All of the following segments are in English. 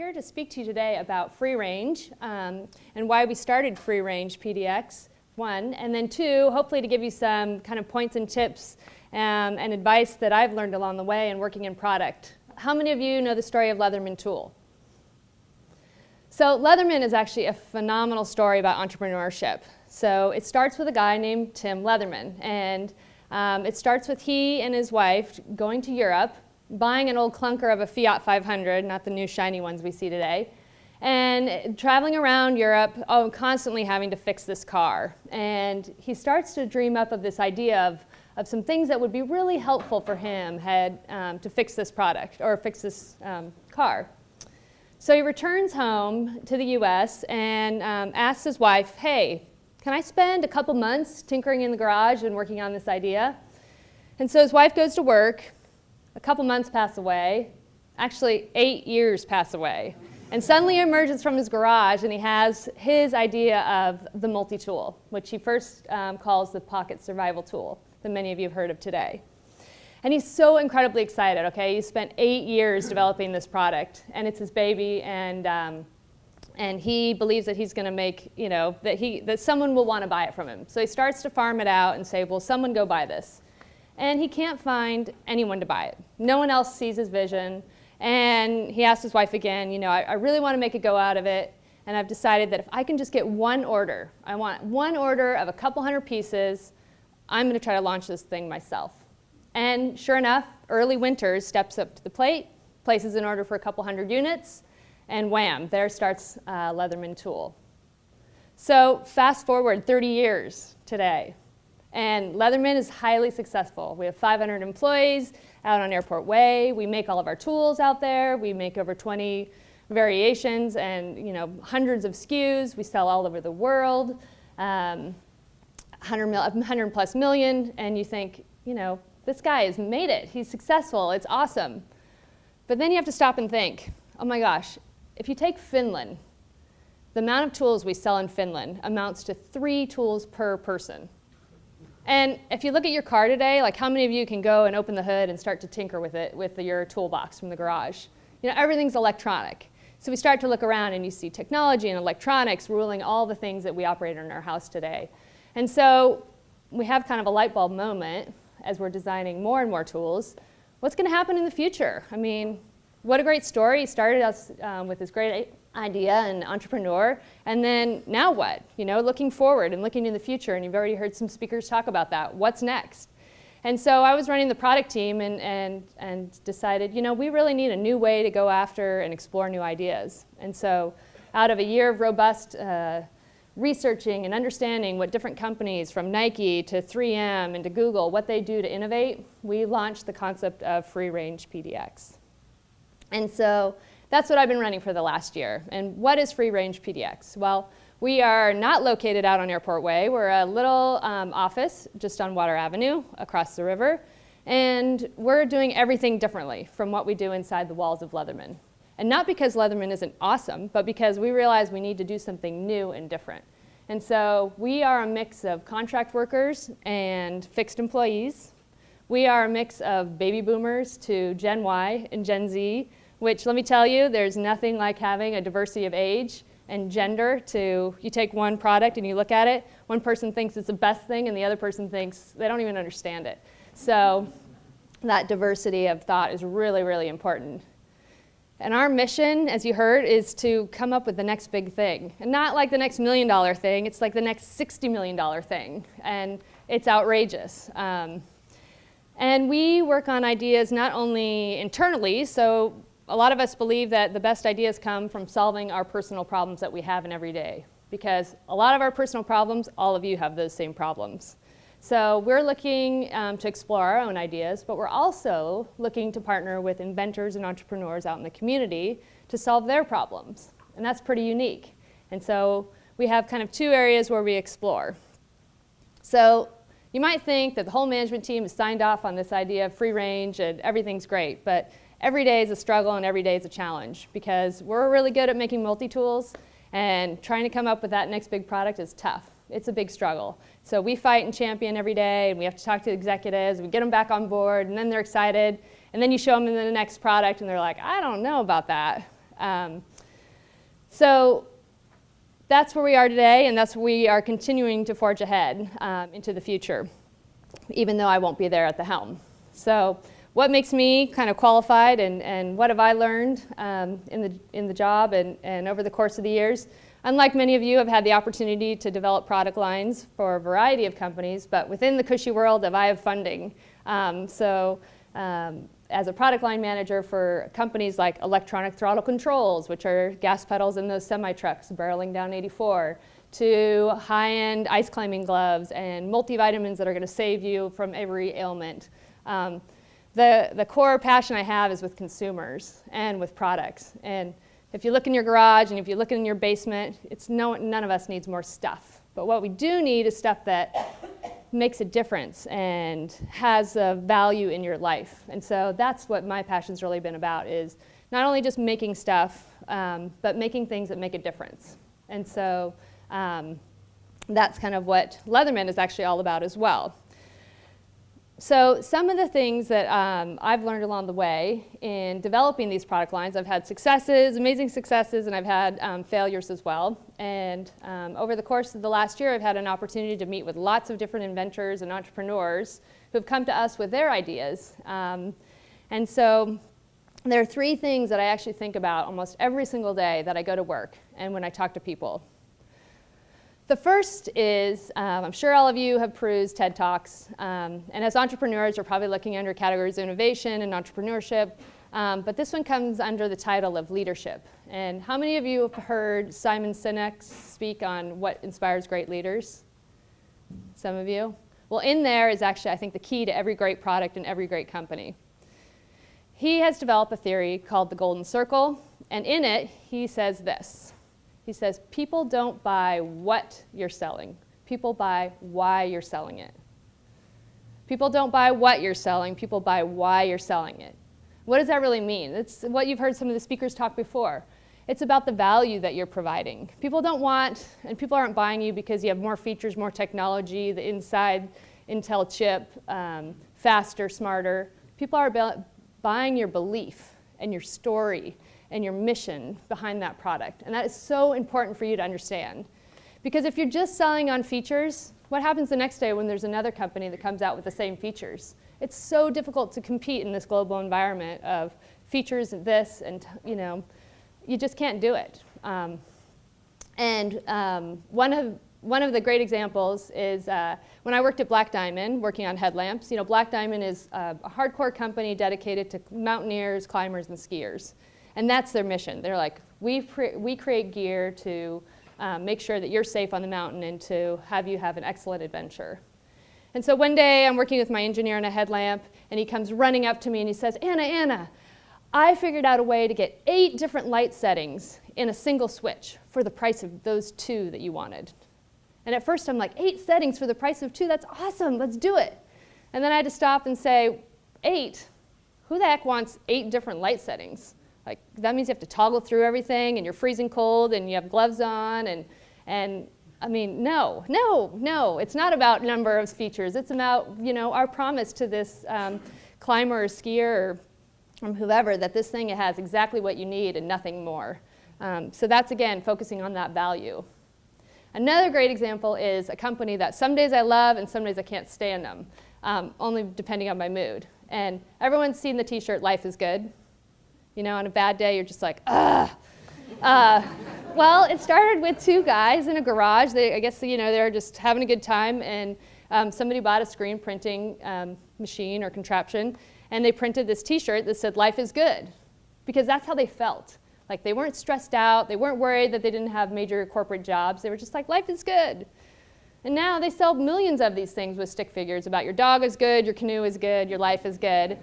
here to speak to you today about FreeRange and why we started FreeRange PDX, one, and then two, hopefully to give you some kind of points and tips and advice that I've learned along the way in working in product. How many of you know the story of Leatherman Tool? So Leatherman is actually a phenomenal story about entrepreneurship. So it starts with a guy named Tim Leatherman, and it starts with he and his wife going to Europe, buying an old clunker of a Fiat 500, not the new shiny ones we see today, and traveling around Europe, constantly having to fix this car. And he starts to dream up of this idea of some things that would be really helpful for him to fix this product or fix this car. So he returns home to the US and asks his wife, hey, can I spend a couple months tinkering in the garage and working on this idea? And so his wife goes to work. A couple months pass away. Actually, 8 years pass away. And suddenly he emerges from his garage and he has his idea of the multi-tool, which he first calls the pocket survival tool that many of you have heard of today. And he's so incredibly excited, okay? He spent 8 years developing this product, and it's his baby, and he believes that he's going to make, that someone will want to buy it from him. So he starts to farm it out and say, will someone go buy this? And he can't find anyone to buy it. No one else sees his vision. And he asks his wife again, I really want to make a go out of it. And I've decided that if I can just get one order, I want one order of a couple hundred pieces, I'm going to try to launch this thing myself. And sure enough, Early Winters steps up to the plate, places an order for a couple hundred units, and wham, there starts Leatherman Tool. So fast forward 30 years today. And Leatherman is highly successful. We have 500 employees out on Airport Way. We make all of our tools out there. We make over 20 variations and hundreds of SKUs. We sell all over the world, 100 plus million. And you think, this guy has made it. He's successful. It's awesome. But then you have to stop and think, oh my gosh, if you take Finland, the amount of tools we sell in Finland amounts to 3 tools per person. And if you look at your car today, like how many of you can go and open the hood and start to tinker with it with your toolbox from the garage? Everything's electronic. So we start to look around and you see technology and electronics ruling all the things that we operate in our house today. And so we have kind of a light bulb moment as we're designing more and more tools. What's going to happen in the future? I mean, what a great story. He started us with this great idea and entrepreneur, and then now what? Looking forward and looking in the future, and you've already heard some speakers talk about that. What's next? And so I was running the product team and decided, we really need a new way to go after and explore new ideas. And so out of a year of robust researching and understanding what different companies from Nike to 3M and to Google, what they do to innovate, we launched the concept of FreeRange PDX. And so that's what I've been running for the last year. And what is FreeRange PDX? Well, we are not located out on Airport Way. We're a little office just on Water Avenue across the river. And we're doing everything differently from what we do inside the walls of Leatherman. And not because Leatherman isn't awesome, but because we realize we need to do something new and different. And so we are a mix of contract workers and fixed employees. We are a mix of baby boomers to Gen Y and Gen Z, which, let me tell you, there's nothing like having a diversity of age and gender you take one product and you look at it, one person thinks it's the best thing and the other person thinks they don't even understand it. So that diversity of thought is really, really important. And our mission, as you heard, is to come up with the next big thing. And not like the next $1 million thing, it's like the next $60 million thing. And it's outrageous. And we work on ideas not only internally, so a lot of us believe that the best ideas come from solving our personal problems that we have in every day. Because a lot of our personal problems, all of you have those same problems. So we're looking to explore our own ideas, but we're also looking to partner with inventors and entrepreneurs out in the community to solve their problems. And that's pretty unique. And so we have kind of 2 areas where we explore. So you might think that the whole management team is signed off on this idea of free range and everything's great, but every day is a struggle and every day is a challenge because we're really good at making multi-tools and trying to come up with that next big product is tough. It's a big struggle. So we fight and champion every day and we have to talk to executives, we get them back on board and then they're excited and then you show them the next product and they're like, I don't know about that. So that's where we are today, and that's where we are continuing to forge ahead into the future, even though I won't be there at the helm. So what makes me kind of qualified, and what have I learned in the job and over the course of the years? Unlike many of you, I've had the opportunity to develop product lines for a variety of companies, but within the cushy world of I have funding. As a product line manager for companies like electronic throttle controls, which are gas pedals in those semi-trucks barreling down 84, to high-end ice climbing gloves and multivitamins that are going to save you from every ailment. The core passion I have is with consumers and with products. And if you look in your garage and if you look in your basement, none of us needs more stuff. But what we do need is stuff that makes a difference and has a value in your life. And so that's what my passion's really been about, is not only just making stuff, but making things that make a difference. And so that's kind of what Leatherman is actually all about as well. So some of the things that I've learned along the way in developing these product lines, I've had successes, amazing successes, and I've had failures as well. And over the course of the last year, I've had an opportunity to meet with lots of different inventors and entrepreneurs who have come to us with their ideas. And so there are three things that I actually think about almost every single day that I go to work and when I talk to people. The first is, I'm sure all of you have perused TED Talks, and as entrepreneurs, you're probably looking under categories of innovation and entrepreneurship, but this one comes under the title of leadership. And how many of you have heard Simon Sinek speak on what inspires great leaders? Some of you? Well, in there is actually, I think, the key to every great product and every great company. He has developed a theory called the Golden Circle, and in it, he says this. He says, people don't buy what you're selling. People buy why you're selling it. People don't buy what you're selling. People buy why you're selling it. What does that really mean? It's what you've heard some of the speakers talk before. It's about the value that you're providing. People don't want, and people aren't buying you because you have more features, more technology, the inside Intel chip, faster, smarter. People are buying your belief and your story and your mission behind that product. And that is so important for you to understand. Because if you're just selling on features, what happens the next day when there's another company that comes out with the same features? It's so difficult to compete in this global environment of features and this, and you just can't do it. One of the great examples is when I worked at Black Diamond, working on headlamps. Black Diamond is a hardcore company dedicated to mountaineers, climbers, and skiers. And that's their mission. They're like, we create gear to make sure that you're safe on the mountain and to have you have an excellent adventure. And so one day I'm working with my engineer on a headlamp, and he comes running up to me and he says, Anna, I figured out a way to get 8 different light settings in a single switch for the price of those 2 that you wanted. And at first I'm like, 8 settings for the price of 2? That's awesome, let's do it. And then I had to stop and say, 8? Who the heck wants 8 different light settings? Like, that means you have to toggle through everything, and you're freezing cold, and you have gloves on, and I mean, no. It's not about number of features. It's about, our promise to this climber or skier or whoever that this thing has exactly what you need and nothing more. So that's, again, focusing on that value. Another great example is a company that some days I love and some days I can't stand them, only depending on my mood. And everyone's seen the t-shirt, Life is Good. On a bad day, you're just like, ugh. Well, it started with 2 guys in a garage. I guess, they were just having a good time, and somebody bought a screen printing machine or contraption, and they printed this t-shirt that said, Life is Good, because that's how they felt. Like, they weren't stressed out. They weren't worried that they didn't have major corporate jobs. They were just like, life is good. And now they sell millions of these things with stick figures about your dog is good, your canoe is good, your life is good.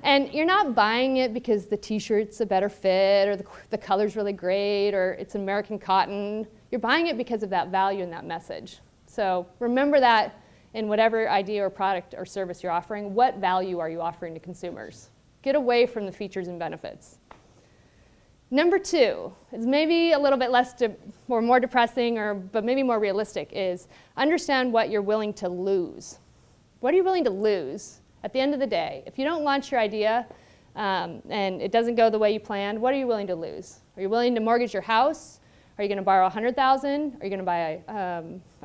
And you're not buying it because the t-shirt's a better fit, or the color's really great, or it's American cotton. You're buying it because of that value and that message. So remember that in whatever idea or product or service you're offering. What value are you offering to consumers? Get away from the features and benefits. Number 2 is maybe a little bit less or more depressing, but maybe more realistic, is understand what you're willing to lose. What are you willing to lose? At the end of the day, if you don't launch your idea and it doesn't go the way you planned, what are you willing to lose? Are you willing to mortgage your house? Are you going to borrow $100,000? Are you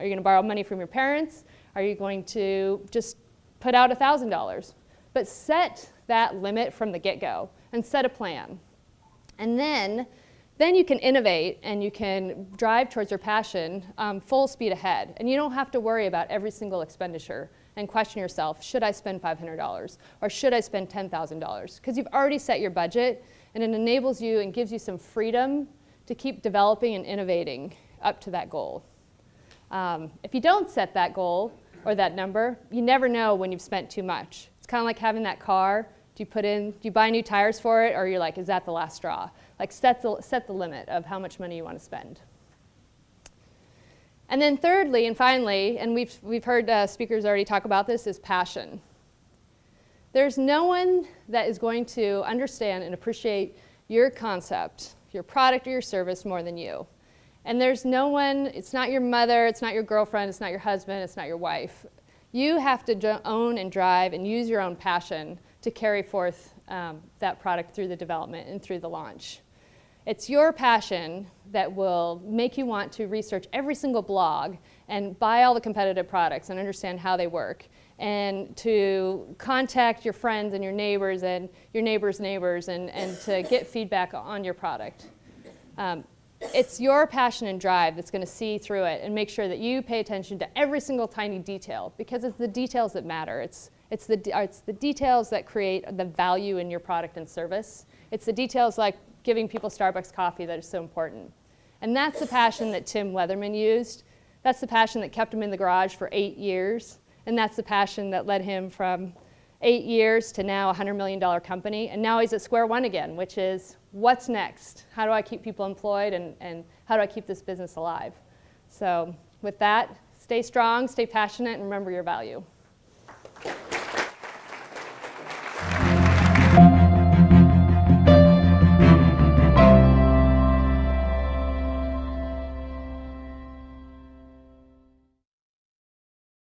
going to borrow money from your parents? Are you going to just put out $1,000? But set that limit from the get-go and set a plan. And then you can innovate and you can drive towards your passion full speed ahead. And you don't have to worry about every single expenditure and question yourself, should I spend $500 or should I spend $10,000? Because you've already set your budget, and it enables you and gives you some freedom to keep developing and innovating up to that goal. If you don't set that goal or that number, you never know when you've spent too much. It's kind of like having that car. Do you buy new tires for it, or you're like, is that the last straw? Like set the limit of how much money you want to spend. And then thirdly and finally, and we've heard speakers already talk about this, is passion. There's no one that is going to understand and appreciate your concept, your product or your service more than you. And there's no one, it's not your mother, it's not your girlfriend, it's not your husband, it's not your wife. You have to own and drive and use your own passion to carry forth that product through the development and through the launch. It's your passion that will make you want to research every single blog and buy all the competitive products and understand how they work, and to contact your friends and your neighbors and your neighbors' neighbors and to get feedback on your product. It's your passion and drive that's going to see through it and make sure that you pay attention to every single tiny detail, because it's the details that matter. It's the details that create the value in your product and service. It's the details like giving people Starbucks coffee that is so important. And that's the passion that Tim Leatherman used. That's the passion that kept him in the garage for 8 years. And that's the passion that led him from 8 years to now a $100 million company. And now he's at square one again, which is, what's next? How do I keep people employed, and how do I keep this business alive? So with that, stay strong, stay passionate, and remember your value.